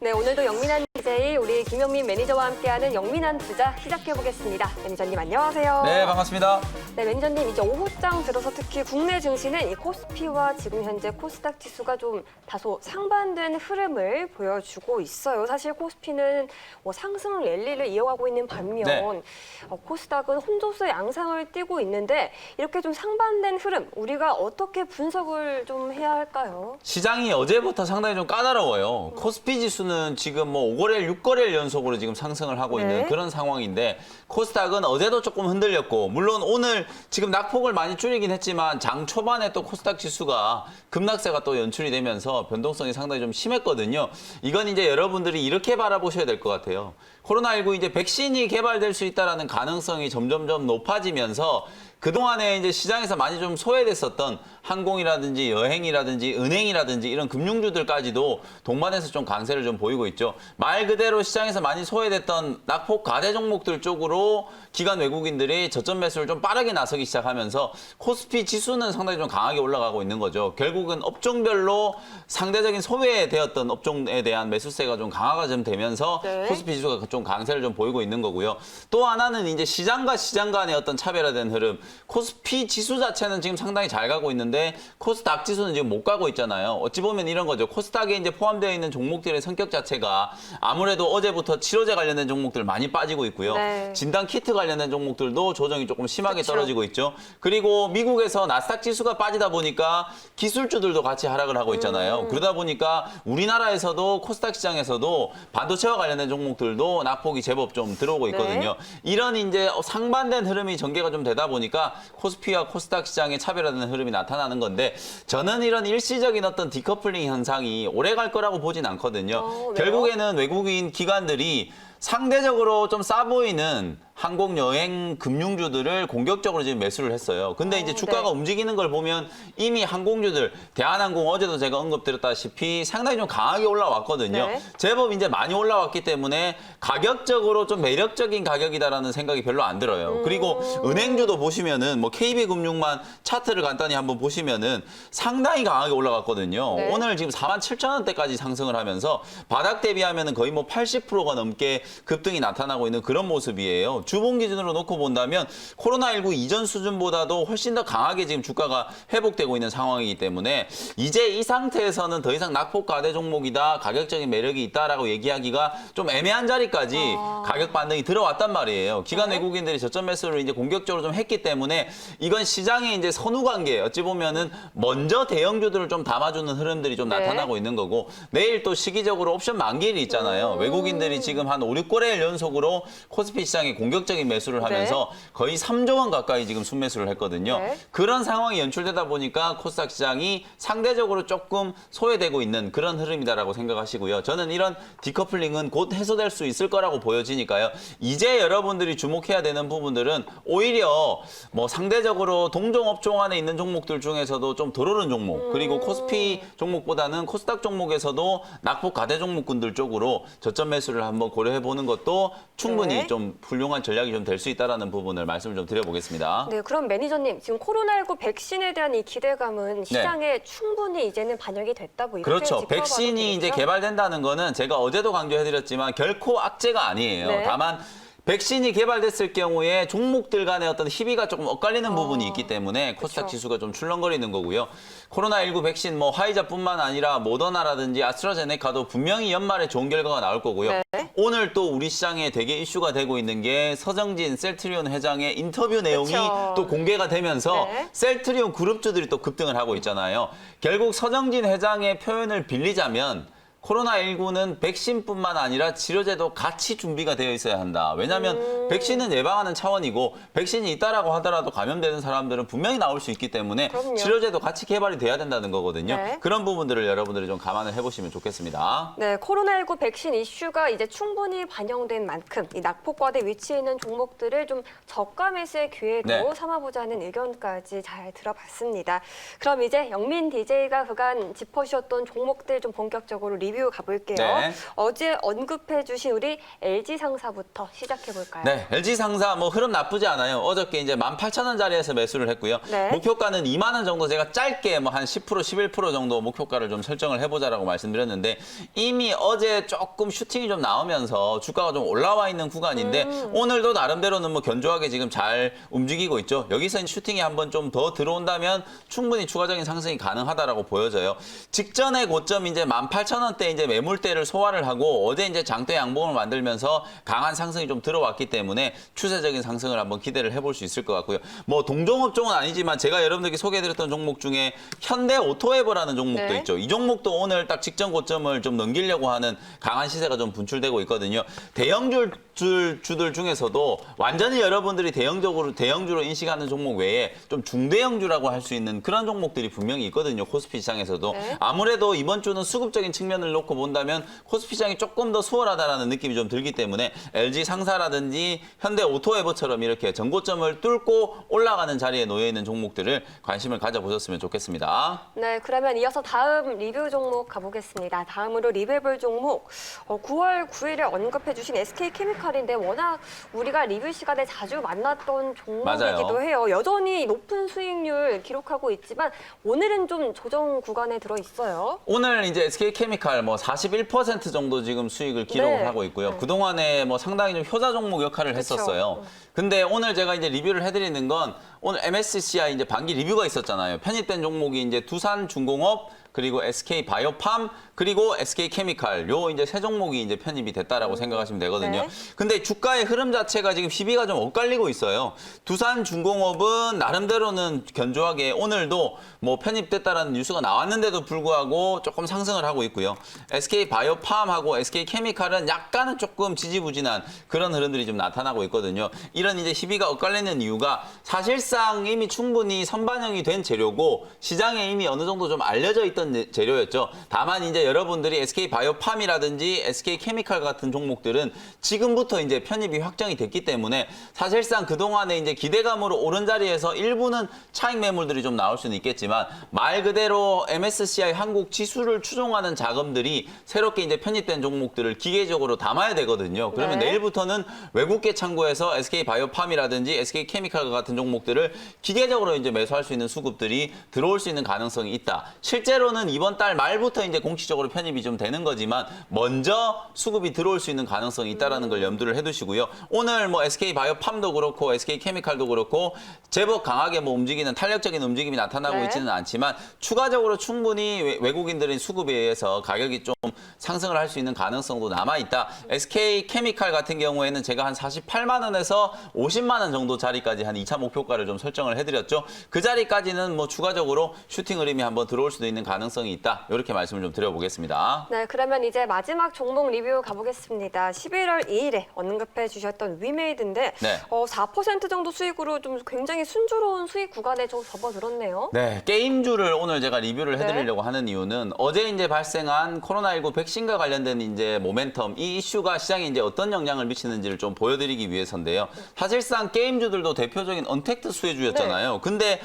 네, 오늘도 영민한 DJ 우리 김영민 매니저와 함께하는 영민한 투자 시작해보겠습니다. 매니저님 안녕하세요. 네, 반갑습니다. 네, 매니저님 이제 오후장 들어서 특히 국내 증시는 이 코스피와 지금 현재 코스닥 지수가 좀 다소 상반된 흐름을 보여주고 있어요. 사실 코스피는 상승 랠리를 이어가고 있는 반면 네. 코스닥은 혼조세 양상을 띠고 있는데 이렇게 좀 상반된 흐름 우리가 어떻게 분석을 좀 해야 할까요? 시장이 어제부터 상당히 좀 까다로워요. 코스피 지수는 지금 뭐 5거래일, 6거래일 연속으로 지금 상승을 하고 있는 네. 그런 상황인데 코스닥은 어제도 조금 흔들렸고 물론 오늘 지금 낙폭을 많이 줄이긴 했지만 장 초반에 또 코스닥 지수가 급락세가 또 연출이 되면서 변동성이 상당히 좀 심했거든요. 이건 이제 여러분들이 이렇게 바라보셔야 될 것 같아요. 코로나19 이제 백신이 개발될 수 있다라는 가능성이 점점점 높아지면서 그동안에 이제 시장에서 많이 좀 소외됐었던 항공이라든지 여행이라든지 은행이라든지 이런 금융주들까지도 동반해서 좀 강세를 좀 보이고 있죠. 말 그대로 시장에서 많이 소외됐던 낙폭 가대 종목들 쪽으로 기관 외국인들이 저점 매수를 좀 빠르게 나서기 시작하면서 코스피 지수는 상당히 좀 강하게 올라가고 있는 거죠. 결국은 업종별로 상대적인 소외되었던 업종에 대한 매수세가 좀 강화가 좀 되면서 네. 코스피 지수가 좀 강세를 좀 보이고 있는 거고요. 또 하나는 이제 시장과 시장 간의 어떤 차별화된 흐름. 코스피 지수 자체는 지금 상당히 잘 가고 있는데 코스닥 지수는 지금 못 가고 있잖아요. 어찌 보면 이런 거죠. 코스닥에 이제 포함되어 있는 종목들의 성격 자체가 아무래도 어제부터 치료제 관련된 종목들 많이 빠지고 있고요. 네. 진단 키트 관련된 종목들도 조정이 조금 심하게 그쵸. 떨어지고 있죠. 그리고 미국에서 나스닥 지수가 빠지다 보니까 기술주들도 같이 하락을 하고 있잖아요. 그러다 보니까 우리나라에서도 코스닥 시장에서도 반도체와 관련된 종목들도 낙폭이 제법 좀 들어오고 있거든요. 이런 이제 상반된 흐름이 전개가 좀 되다 보니까 코스피와 코스닥 시장의 차별화되는 흐름이 나타나는 건데 저는 이런 일시적인 어떤 디커플링 현상이 오래 갈 거라고 보진 않거든요. 왜요? 결국에는 외국인 기관들이 상대적으로 좀 싸 보이는 항공, 여행, 금융주들을 공격적으로 지금 매수를 했어요. 근데 이제 주가가 네. 움직이는 걸 보면 이미 항공주들, 대한항공 어제도 제가 언급드렸다시피 상당히 좀 강하게 올라왔거든요. 네. 제법 이제 많이 올라왔기 때문에 가격적으로 좀 매력적인 가격이다라는 생각이 별로 안 들어요. 그리고 은행주도 보시면은 뭐 KB금융만 차트를 간단히 한번 보시면은 상당히 강하게 올라갔거든요. 네. 오늘 지금 47,000원대까지 상승을 하면서 바닥 대비하면은 거의 뭐 80%가 넘게 급등이 나타나고 있는 그런 모습이에요. 주봉 기준으로 놓고 본다면 코로나19 이전 수준보다도 훨씬 더 강하게 지금 주가가 회복되고 있는 상황이기 때문에 이제 이 상태에서는 더 이상 낙폭 가대 종목이다, 가격적인 매력이 있다라고 얘기하기가 좀 애매한 자리까지 가격 반등이 들어왔단 말이에요. 기관 외국인들이 저점 매수를 이제 공격적으로 좀 했기 때문에 이건 시장의 이제 선후 관계 어찌 보면은 먼저 대형주들을 좀 담아주는 흐름들이 좀 네. 나타나고 있는 거고 내일 또 시기적으로 옵션 만기일이 있잖아요. 외국인들이 지금 한 5, 6거래일 연속으로 코스피 시장에 공격적인 매수를 하면서 거의 3조 원 가까이 지금 순매수를 했거든요. 네. 그런 상황이 연출되다 보니까 코스닥 시장이 상대적으로 조금 소외되고 있는 그런 흐름이다라고 생각하시고요. 저는 이런 디커플링은 곧 해소될 수 있을 거라고 보여지니까요. 이제 여러분들이 주목해야 되는 부분들은 오히려 뭐 상대적으로 동종 업종 안에 있는 종목들 중에서도 좀 덜 오른 종목 그리고 코스피 종목보다는 코스닥 종목에서도 낙폭 가대 종목군들 쪽으로 저점 매수를 한번 고려해 보는 것도 충분히 네. 좀 훌륭한 전략이 좀 될 수 있다라는 부분을 말씀을 좀 드려보겠습니다. 네, 그럼 매니저님 지금 코로나19 백신에 대한 이 기대감은 시장에 충분히 이제는 반영이 됐다고 이렇게 그렇죠. 짚어봐도 백신이 이제 되겠죠? 개발된다는 거는 제가 어제도 강조해드렸지만 결코 악재가 아니에요. 네. 다만 백신이 개발됐을 경우에 종목들 간의 어떤 희비가 조금 엇갈리는 부분이 있기 때문에 코스닥 그쵸. 지수가 좀 출렁거리는 거고요. 코로나19 백신 뭐 화이자뿐만 아니라 모더나라든지 아스트라제네카도 분명히 연말에 좋은 결과가 나올 거고요. 네. 오늘 또 우리 시장에 되게 이슈가 되고 있는 게 서정진 셀트리온 회장의 인터뷰 내용이 그쵸. 또 공개가 되면서 네. 셀트리온 그룹주들이 또 급등을 하고 있잖아요. 결국 서정진 회장의 표현을 빌리자면 코로나19는 백신뿐만 아니라 치료제도 같이 준비가 되어 있어야 한다. 왜냐하면 백신은 예방하는 차원이고 백신이 있다라고 하더라도 감염되는 사람들은 분명히 나올 수 있기 때문에 그럼요. 치료제도 같이 개발이 돼야 된다는 거거든요. 네. 그런 부분들을 여러분들이 좀 감안을 해보시면 좋겠습니다. 네, 코로나19 백신 이슈가 이제 충분히 반영된 만큼 이 낙폭과대 위치해 있는 종목들을 좀 저가 매수의 기회로 네. 삼아보자는 의견까지 잘 들어봤습니다. 그럼 이제 영민 DJ가 그간 짚어주셨던 종목들 좀 본격적으로 리뷰 리뷰 가볼게요. 네. 어제 언급해주신 우리 LG 상사부터 시작해볼까요? 네, LG 상사 뭐 흐름 나쁘지 않아요. 어저께 이제 18,000원짜리에서 매수를 했고요. 네. 목표가는 2만 원 정도 제가 짧게 뭐 한 10%, 11% 정도 목표가를 좀 설정을 해보자라고 말씀드렸는데 이미 어제 조금 슈팅이 좀 나오면서 주가가 좀 올라와 있는 구간인데 오늘도 나름대로는 뭐 견조하게 지금 잘 움직이고 있죠. 여기서 이제 슈팅이 한번 좀 더 들어온다면 충분히 추가적인 상승이 가능하다라고 보여져요. 직전의 고점 이제 18,000원대 이제 매물대를 소화를 하고 어제 이제 장대 양봉을 만들면서 강한 상승이 좀 들어왔기 때문에 추세적인 상승을 한번 기대를 해볼 수 있을 것 같고요. 뭐 동종업종은 아니지만 제가 여러분들께 소개해드렸던 종목 중에 현대오토웨버라는 종목도 네. 있죠. 이 종목도 오늘 딱 직전 고점을 좀 넘기려고 하는 강한 시세가 좀 분출되고 있거든요. 대형주들 중에서도 완전히 여러분들이 대형주로 인식하는 종목 외에 좀 중대형주라고 할 수 있는 그런 종목들이 분명히 있거든요. 코스피 시장에서도. 네. 아무래도 이번 주는 수급적인 측면을 놓고 본다면 코스피 시장이 조금 더 수월하다라는 느낌이 좀 들기 때문에 LG 상사라든지 현대오토웨버처럼 이렇게 전고점을 뚫고 올라가는 자리에 놓여 있는 종목들을 관심을 가져보셨으면 좋겠습니다. 네, 그러면 이어서 다음 리뷰 종목 가보겠습니다. 다음으로 리뷰해볼 종목, 9월 9일에 언급해주신 SK케미칼인데 워낙 우리가 리뷰 시간에 자주 만났던 종목이기도 맞아요. 해요. 여전히 높은 수익률 기록하고 있지만 오늘은 좀 조정 구간에 들어있어요. 오늘 이제 SK케미칼 뭐 41% 정도 지금 수익을 기록을 네. 하고 있고요. 네. 그동안에 뭐 상당히 좀 효자 종목 역할을 그쵸. 했었어요. 근데 오늘 제가 이제 리뷰를 해드리는 건 오늘 MSCI 이제 반기 리뷰가 있었잖아요. 편입된 종목이 이제 두산중공업 그리고 SK바이오팜 그리고 SK케미칼 요 이제 세 종목이 이제 편입이 됐다라고 생각하시면 되거든요. 네. 근데 주가의 흐름 자체가 지금 시비가 좀 엇갈리고 있어요. 두산중공업은 나름대로는 견조하게 오늘도 뭐 편입됐다라는 뉴스가 나왔는데도 불구하고 조금 상승을 하고 있고요. SK바이오팜하고 SK케미칼은 약간은 조금 지지부진한 그런 흐름들이 좀 나타나고 있거든요. 이런 이제 시비가 엇갈리는 이유가 사실상 이미 충분히 선반영이 된 재료고 시장에 이미 어느 정도 좀 알려져 있던 재료였죠. 다만 이제 여러분들이 SK바이오팜이라든지 SK케미칼 같은 종목들은 지금부터 이제 편입이 확정이 됐기 때문에 사실상 그동안에 이제 기대감으로 오른 자리에서 일부는 차익 매물들이 좀 나올 수는 있겠지만 말 그대로 MSCI 한국 지수를 추종하는 자금들이 새롭게 이제 편입된 종목들을 기계적으로 담아야 되거든요. 그러면 네. 내일부터는 외국계 창구에서 SK바이오팜이라든지 SK케미칼 같은 종목들을 기계적으로 이제 매수할 수 있는 수급들이 들어올 수 있는 가능성이 있다. 실제로는 이번 달 말부터 이제 공식적으로 편입이 좀 되는 거지만 먼저 수급이 들어올 수 있는 가능성이 있다라는 걸 염두를 해두시고요. 오늘 뭐 SK바이오팜도 그렇고 SK케미칼도 그렇고 제법 강하게 뭐 움직이는 탄력적인 움직임이 나타나고 네. 있지는 않지만 추가적으로 충분히 외국인들의 수급에 의해서 가격이 좀 상승을 할 수 있는 가능성도 남아 있다. SK케미칼 같은 경우에는 제가 한 48만 원에서 50만 원 정도 자리까지 한 2차 목표가를 좀 설정을 해드렸죠. 그 자리까지는 뭐 추가적으로 슈팅 흐름이 한번 들어올 수도 있는 가능성이 있다. 이렇게 말씀을 좀 드려보겠습니다. 네, 그러면 이제 마지막 종목 리뷰 가보겠습니다. 11월 2일에 언급해 주셨던 위메이드인데 네. 4% 정도 수익으로 좀 굉장히 순조로운 수익 구간에 좀 접어들었네요. 네, 게임주를 오늘 제가 리뷰를 네. 해드리려고 하는 이유는 어제 이제 발생한 코로나19 백신과 관련된 이제 모멘텀, 이 이슈가 시장에 이제 어떤 영향을 미치는지를 좀 보여드리기 위해서인데요. 사실상 게임주들도 대표적인 언택트 수혜주였잖아요. 근데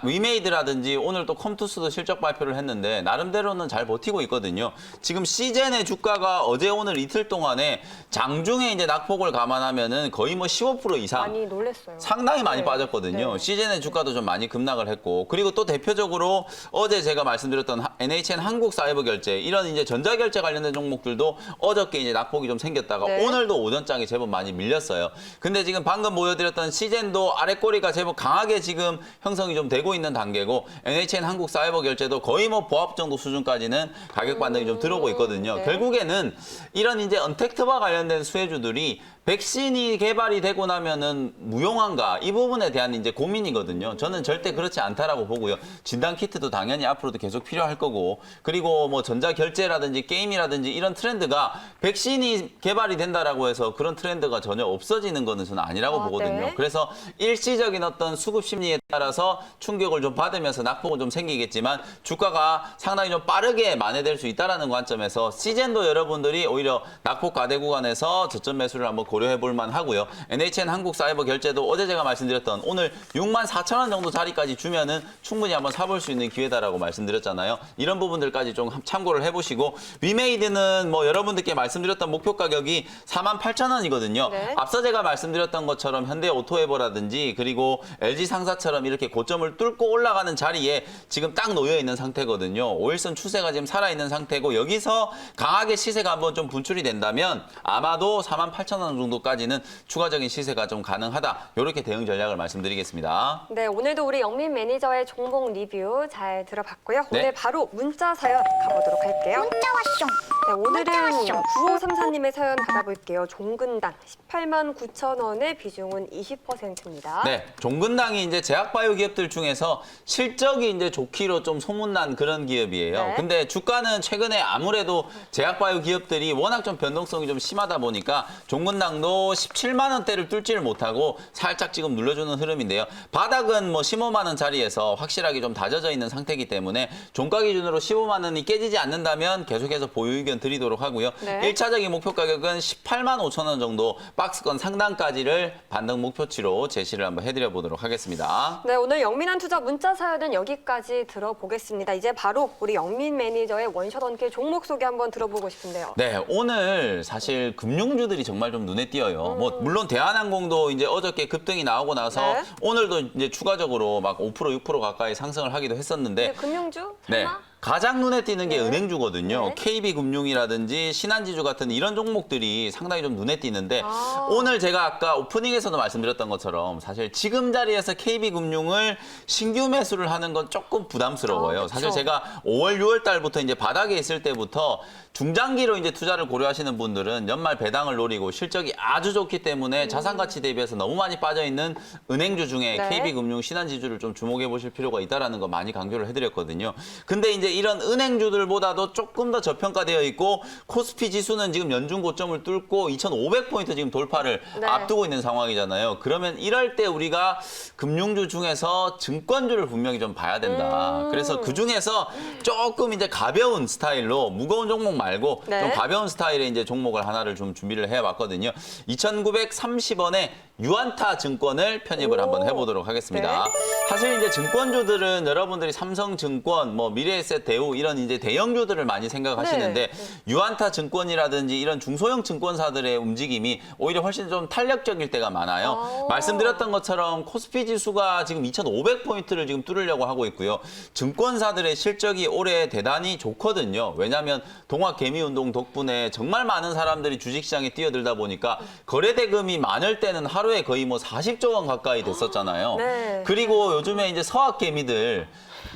위메이드라든지 오늘 또 컴투스도 실적 발표를 했는데 나름대로는 잘 버티고 있거든요. 지금 시젠의 주가가 어제 오늘 이틀 동안에 장중에 이제 낙폭을 감안하면은 거의 뭐 15% 이상 많이 놀랬어요. 상당히 많이 네. 빠졌거든요. 네. 시즌의 주가도 좀 많이 급락을 했고 그리고 또 대표적으로 어제 제가 말씀드렸던 NHN 한국사이버결제 이런 이제 전자결제 관련된 종목들도 어저께 이제 낙폭이 좀 생겼다가 네. 오늘도 오전장이 제법 많이 밀렸어요. 근데 지금 방금 보여드렸던 시젠도 아랫꼬리가 제법 강하게 지금 형성이 좀 되고 있는 단계고 NHN 한국사이버결제도 거의 뭐 보합 정도 수준까지는 가격 반등이 좀 들어오고 있거든요. 네. 결국에는 이런 이제 언택트와 관련된 수혜주들이 백신이 개발이 되고 나면은 무용한가 이 부분에 대한 이제 고민이거든요. 저는 절대 그렇지 않다라고 보고요. 진단 키트도 당연히 앞으로도 계속 필요할 거고 그리고 뭐 전자 결제라든지 게임이라든지 이런 트렌드가 백신이 개발이 된다라고 해서 그런 트렌드가 전혀 없어지는 거는 저는 아니라고 보거든요. 네. 그래서 일시적인 어떤 수급 심리에 따라서 충격을 좀 받으면서 낙폭은 좀 생기겠지만 주가가 주가가 상당히 좀 빠르게 만회될 수 있다는 관점에서 시젠도 여러분들이 오히려 낙폭 과대 구간에서 저점 매수를 한번 고려해 볼 만하고요. NHN 한국사이버결제도 어제 제가 말씀드렸던 오늘 64,000원 정도 자리까지 주면은 충분히 한번 사볼 수 있는 기회다라고 말씀드렸잖아요. 이런 부분들까지 좀 참고를 해보시고 위메이드는 뭐 여러분들께 말씀드렸던 목표 가격이 48,000원이거든요. 네. 앞서 제가 말씀드렸던 것처럼 현대오토에버라든지 그리고 LG상사처럼 이렇게 고점을 뚫고 올라가는 자리에 지금 딱 놓여 있는 상태거든요. 5일선 추세가 지금 살아있는 상태고 여기서 강하게 시세가 한번 좀 분출이 된다면 아마도 48,000원 정도까지는 추가적인 시세가 좀 가능하다. 이렇게 대응 전략을 말씀드리겠습니다. 네, 오늘도 우리 영민 매니저의 종목 리뷰 잘 들어봤고요. 네. 오늘 바로 문자 사연 가보도록 할게요. 문자 왔쇼. 네, 오늘은 문자 왔쇼. 9534님의 사연 받아볼게요. 종근당 189,000원의 비중은 20%입니다. 네, 종근당이 이제 제약바이오 기업들 중에서 실적이 이제 좋기로 좀 소문난 그런 기업이에요. 네. 근데 주가는 최근에 아무래도 제약바이오 기업들이 워낙 좀 변동성이 좀 심하다 보니까 종근당도 17만 원대를 뚫지를 못하고 살짝 지금 눌러주는 흐름인데요. 바닥은 뭐 15만 원 자리에서 확실하게 좀 다져져 있는 상태이기 때문에 종가 기준으로 15만 원이 깨지지 않는다면 계속해서 보유 의견 드리도록 하고요. 네. 1차적인 목표 가격은 18만 5천 원 정도 박스권 상단까지를 반등 목표치로 제시를 한번 해드려 보도록 하겠습니다. 네, 오늘 영민한 투자 문자 사연은 여기까지 들어보겠습니다. 이제 바로 우리 영민 매니저의 원샷 원킬 종목 소개 한번 들어보고 싶은데요. 네, 오늘 사실 금융주들이 정말 좀 눈에 띄어요. 뭐 물론 대한항공도 이제 어저께 급등이 나오고 나서 네. 오늘도 이제 추가적으로 막 5% 6% 가까이 상승을 하기도 했었는데 네, 금융주? 네. 설마? 가장 눈에 띄는 게 네. 은행주거든요. 네. KB금융이라든지 신한지주 같은 이런 종목들이 상당히 좀 눈에 띄는데 아. 오늘 제가 아까 오프닝에서도 말씀드렸던 것처럼 사실 지금 자리에서 KB금융을 신규 매수를 하는 건 조금 부담스러워요. 그쵸. 사실 제가 5월, 6월 달부터 이제 바닥에 있을 때부터 중장기로 이제 투자를 고려하시는 분들은 연말 배당을 노리고 실적이 아주 좋기 때문에 자산 가치 대비해서 너무 많이 빠져 있는 은행주 중에 네. KB금융, 신한지주를 좀 주목해 보실 필요가 있다라는 거 많이 강조를 해드렸거든요. 근데 이제 이런 은행주들보다도 조금 더 저평가되어 있고 코스피 지수는 지금 연중 고점을 뚫고 2,500포인트 지금 돌파를 네. 앞두고 있는 상황이잖아요. 그러면 이럴 때 우리가 금융주 중에서 증권주를 분명히 좀 봐야 된다. 그래서 그 중에서 조금 이제 가벼운 스타일로 무거운 종목 말고 네. 좀 가벼운 스타일의 이제 종목을 하나를 좀 준비를 해봤거든요. 2,930원에 유안타 증권을 편입을 오. 한번 해보도록 하겠습니다. 네. 사실 이제 증권주들은 여러분들이 삼성증권, 뭐 미래에셋, 대우 이런 이제 대형주들을 많이 생각하시는데 네. 유안타 증권이라든지 이런 중소형 증권사들의 움직임이 오히려 훨씬 좀 탄력적일 때가 많아요. 아. 말씀드렸던 것처럼 코스피 지수가 지금 2,500포인트를 지금 뚫으려고 하고 있고요. 증권사들의 실적이 올해 대단히 좋거든요. 왜냐하면 동학개미운동 덕분에 정말 많은 사람들이 주식시장에 뛰어들다 보니까 거래대금이 많을 때는 하루에 거의 뭐 40조 원 가까이 됐었잖아요. 네. 그리고 요즘에 이제 서학개미들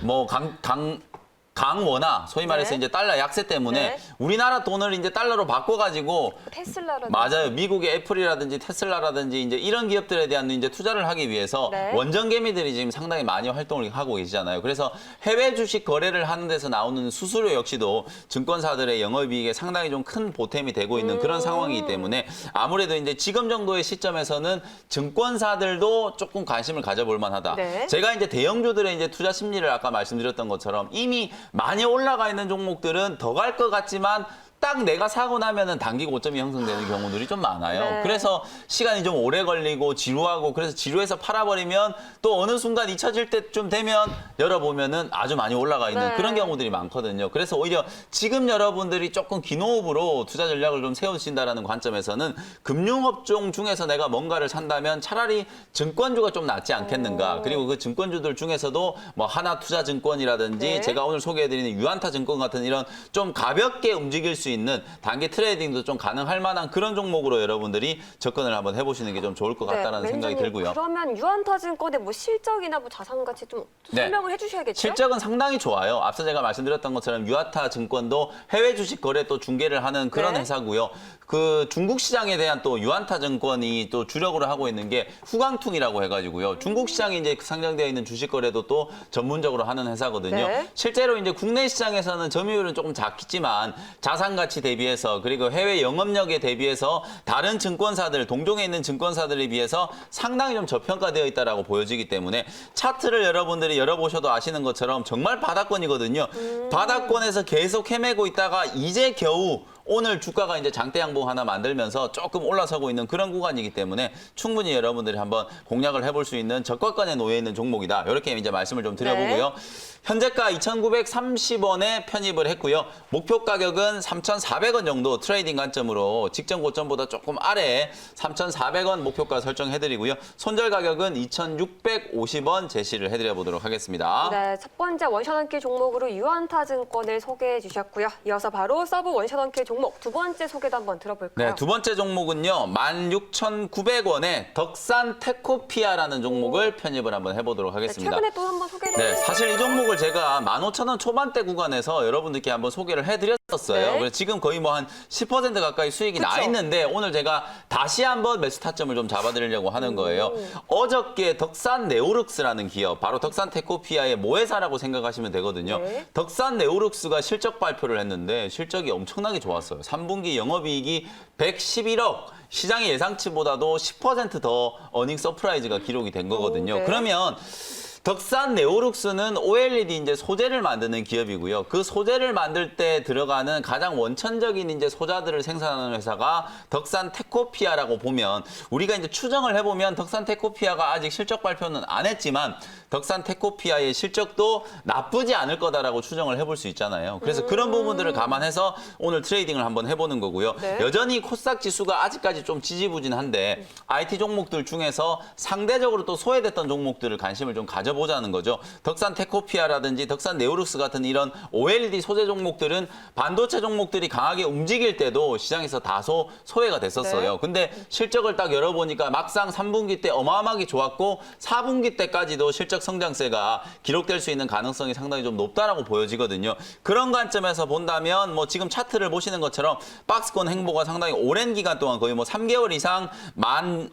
뭐 강원화, 소위 말해서 네. 이제 달러 약세 때문에 네. 우리나라 돈을 이제 달러로 바꿔가지고 테슬라라든지. 맞아요. 미국의 애플이라든지 테슬라라든지 이제 이런 기업들에 대한 이제 투자를 하기 위해서 네. 원전 개미들이 지금 상당히 많이 활동을 하고 계시잖아요. 그래서 해외 주식 거래를 하는 데서 나오는 수수료 역시도 증권사들의 영업이익에 상당히 좀 큰 보탬이 되고 있는 그런 상황이기 때문에 아무래도 이제 지금 정도의 시점에서는 증권사들도 조금 관심을 가져볼 만하다. 네. 제가 이제 대형주들의 이제 투자 심리를 아까 말씀드렸던 것처럼 이미 많이 올라가 있는 종목들은 더 갈 것 같지만 딱 내가 사고 나면은 단기 고점이 형성되는 경우들이 좀 많아요. 네. 그래서 시간이 좀 오래 걸리고 지루하고 그래서 지루해서 팔아버리면 또 어느 순간 잊혀질 때쯤 되면 열어보면은 아주 많이 올라가 있는 네. 그런 경우들이 많거든요. 그래서 오히려 지금 여러분들이 조금 기노업으로 투자 전략을 좀 세우신다라는 관점에서는 금융업종 중에서 내가 뭔가를 산다면 차라리 증권주가 좀 낫지 않겠는가. 그리고 그 증권주들 중에서도 뭐 하나투자증권이라든지 네. 제가 오늘 소개해드리는 유안타증권 같은 이런 좀 가볍게 움직일 수 있는 단기 트레이딩도 좀 가능할 만한 그런 종목으로 여러분들이 접근을 한번 해보시는 게 좀 좋을 것 같다는 생각이 매니저님, 들고요. 그러면 유한타증권의 뭐 실적이나 뭐 자산 가치 좀 네. 설명을 해주셔야겠죠? 실적은 상당히 좋아요. 앞서 제가 말씀드렸던 것처럼 유아타 증권도 해외 주식 거래 또 중개를 하는 그런 네. 회사고요. 그 중국 시장에 대한 또 유안타 증권이 또 주력으로 하고 있는 게 후광퉁이라고 해가지고요. 중국 시장에 이제 상장되어 있는 주식 거래도 또 전문적으로 하는 회사거든요. 네. 실제로 이제 국내 시장에서는 점유율은 조금 작지만 자산 가치 대비해서 그리고 해외 영업력에 대비해서 다른 증권사들, 동종에 있는 증권사들에 비해서 상당히 좀 저평가되어 있다라고 보여지기 때문에 차트를 여러분들이 열어보셔도 아시는 것처럼 정말 바닥권이거든요. 바닥권에서 계속 헤매고 있다가 이제 겨우 오늘 주가가 이제 장대 양봉 하나 만들면서 조금 올라서고 있는 그런 구간이기 때문에 충분히 여러분들이 한번 공략을 해볼 수 있는 저가권에 놓여 있는 종목이다. 이렇게 이제 말씀을 좀 드려보고요. 현재가 2,930원에 편입을 했고요. 목표 가격은 3,400원 정도 트레이딩 관점으로 직전 고점보다 조금 아래 3,400원 목표가 설정해드리고요. 손절 가격은 2,650원 제시를 해드려 보도록 하겠습니다. 네, 첫 번째 원샷원키 종목으로 유한타증권을 소개해 주셨고요. 이어서 바로 서브 원샷원키 종목 두 번째 소개도 한번 들어볼까요? 네, 두 번째 종목은요. 16,900원에 덕산 테코피아라는 종목을 편입을 한번 해보도록 하겠습니다. 최근에 또 한번 소개를 네, 사실 이 종목을 제가 15,000원 초반대 구간에서 여러분들께 한번 소개를 해드렸었어요. 네. 그래서 지금 거의 뭐 한 10% 가까이 수익이 나 그쵸? 있는데 오늘 제가 다시 한번 매수 타점을 좀 잡아드리려고 하는 거예요. 어저께 덕산 네오룩스라는 기업, 바로 덕산 테코피아의 모회사라고 생각하시면 되거든요. 네. 덕산 네오룩스가 실적 발표를 했는데 실적이 엄청나게 좋았어요. 3분기 영업이익이 111억. 시장의 예상치보다도 10% 더 어닝 서프라이즈가 기록이 된 거거든요. 네. 그러면 덕산 네오룩스는 OLED 이제 소재를 만드는 기업이고요. 그 소재를 만들 때 들어가는 가장 원천적인 이제 소자들을 생산하는 회사가 덕산 테코피아라고 보면 우리가 이제 추정을 해보면 덕산 테코피아가 아직 실적 발표는 안 했지만 덕산 테코피아의 실적도 나쁘지 않을 거다라고 추정을 해볼 수 있잖아요. 그래서 그런 부분들을 감안해서 오늘 트레이딩을 한번 해보는 거고요. 네. 여전히 코스닥 지수가 아직까지 좀 지지부진한데 IT 종목들 중에서 상대적으로 또 소외됐던 종목들을 관심을 좀 가져보자는 거죠. 덕산 테코피아라든지 덕산 네오룩스 같은 이런 OLED 소재 종목들은 반도체 종목들이 강하게 움직일 때도 시장에서 다소 소외가 됐었어요. 네. 근데 실적을 딱 열어보니까 막상 3분기 때 어마어마하게 좋았고 4분기 때까지도 실적 성장세가 기록될 수 있는 가능성이 상당히 좀 높다라고 보여지거든요. 그런 관점에서 본다면 뭐 지금 차트를 보시는 것처럼 박스권 행보가 상당히 오랜 기간 동안 거의 뭐 3개월 이상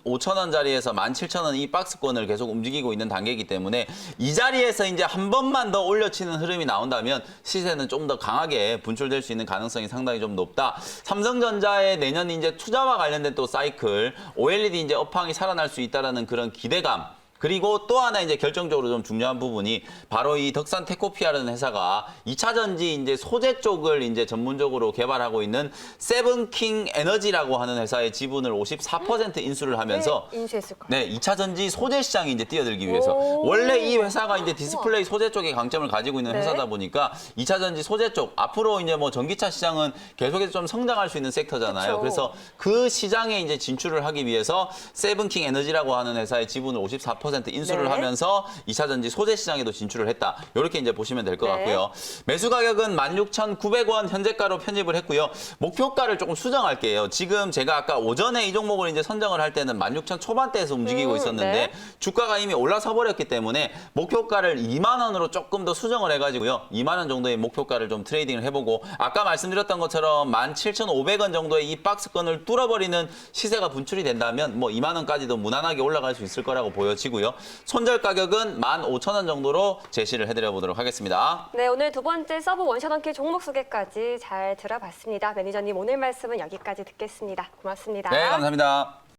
15,000원짜리에서 17,000원 이 박스권을 계속 움직이고 있는 단계이기 때문에 이 자리에서 이제 한 번만 더 올려치는 흐름이 나온다면 시세는 좀 더 강하게 분출될 수 있는 가능성이 상당히 좀 높다. 삼성전자의 내년 이제 투자와 관련된 또 사이클, OLED 이제 업황이 살아날 수 있다라는 그런 기대감. 그리고 또 하나 이제 결정적으로 좀 중요한 부분이 바로 이 덕산 테코피아라는 회사가 2차 전지 이제 소재 쪽을 이제 전문적으로 개발하고 있는 세븐킹 에너지라고 하는 회사의 지분을 54% 인수를 하면서 네, 인수했을까요? 네, 2차 전지 소재 시장에 이제 뛰어들기 위해서 오. 원래 이 회사가 이제 디스플레이 소재 쪽에 강점을 가지고 있는 네. 회사다 보니까 2차 전지 소재 쪽 앞으로 이제 뭐 전기차 시장은 계속해서 좀 성장할 수 있는 섹터잖아요. 그쵸. 그래서 그 시장에 이제 진출을 하기 위해서 세븐킹 에너지라고 하는 회사의 지분을 54% 인수를 네. 하면서 2차 전지 소재 시장에도 진출을 했다. 이렇게 이제 보시면 될 것 네. 같고요. 매수 가격은 16,900원 현재가로 편입을 했고요. 목표가를 조금 수정할게요. 지금 제가 아까 오전에 이 종목을 이제 선정을 할 때는 16,000 초반대에서 움직이고 있었는데 네. 주가가 이미 올라서 버렸기 때문에 목표가를 2만 원으로 조금 더 수정을 해가지고요. 2만 원 정도의 목표가를 좀 트레이딩을 해보고 아까 말씀드렸던 것처럼 17,500원 정도의 이 박스권을 뚫어버리는 시세가 분출이 된다면 뭐 2만 원까지도 무난하게 올라갈 수 있을 거라고 보여지고요. 손절 가격은 15,000원 정도로 제시를 해드려 보도록 하겠습니다. 네, 오늘 두 번째 서브 원샷원키 종목 소개까지 잘 들어봤습니다. 매니저님 오늘 말씀은 여기까지 듣겠습니다. 고맙습니다. 네, 감사합니다.